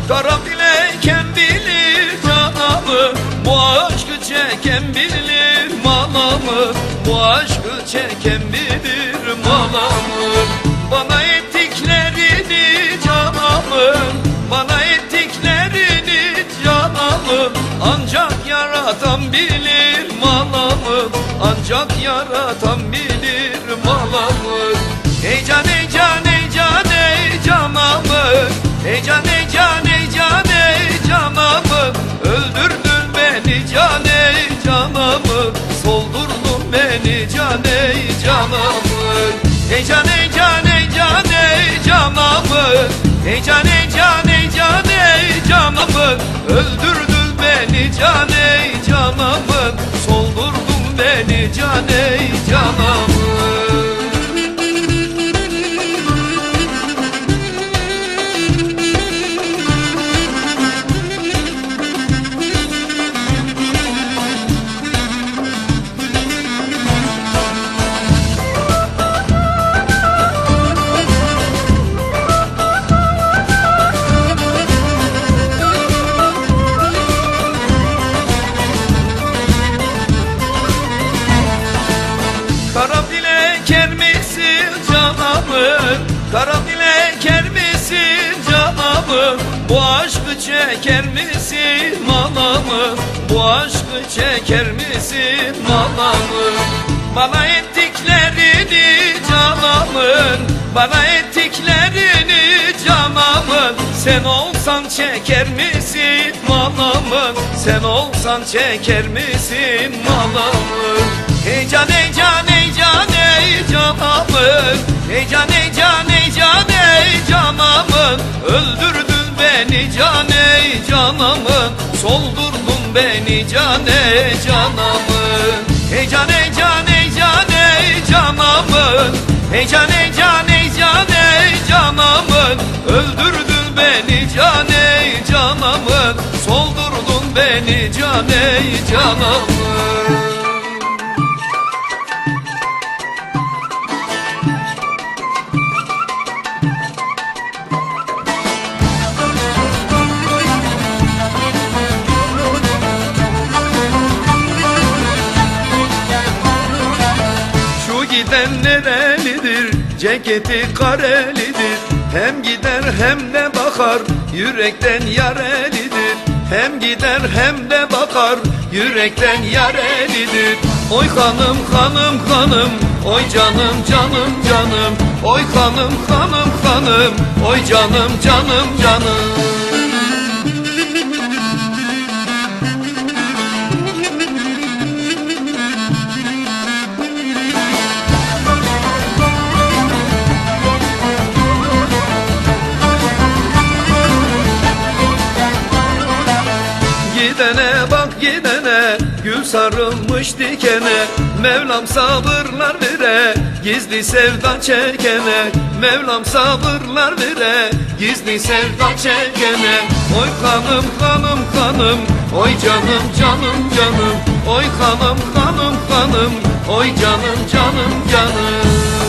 Kara bileken bilir canamı, bu aşkı çeken bilir malamı, bu aşkı çeken bilir malamı. Bana ettiklerini canamın, bana ettiklerini canamın, ancak yaratan bilir malamı, ancak yaratan bilir malamı. Ey can ey can ey can ey canamın, ey can ey can ey can ey canamın, öldürdün beni can ey canamın, soldurdun beni can ey canamın. Ey can ey can ey can ey canamın, ey can ey can ey can ey canamın, öldürdün beni can ey canamın, soldurdun beni can ey canamın. Kara bileker misin canamın, kara bileker misin canamın, bu aşkı çeker misin malamı, bu aşkı çeker misin malamı. Bana ettiklerini canamın, bana ettiklerini canamın, sen olsan çeker misin malamın, sen olsan çeker misin malamın. Ey can ey can ey can ey canamın, ey can ey can ey can ey canamın, öldürdün beni can ey canamın, soldurdun beni can ey canamın. Ey can ey can ey can ey canamın, ey can ey can ey can ey canamın, öldürdün beni can ey canamın, soldurdun beni can ey canamın. Giden nerelidir, ceketi karelidir, hem gider hem de bakar, yürekten yarelidir. Hem gider hem de bakar, yürekten yarelidir. Oy hanım hanım hanım, oy canım canım canım, oy hanım hanım hanım, oy canım canım canım. Gidene bak gidene, gül sarılmış dikene, Mevlam sabırlar vere, gizli sevda çekene. Mevlam sabırlar vere, gizli sevda çekene. Oy hanım hanım hanım, oy canım canım canım, oy hanım hanım hanım, oy canım canım canım.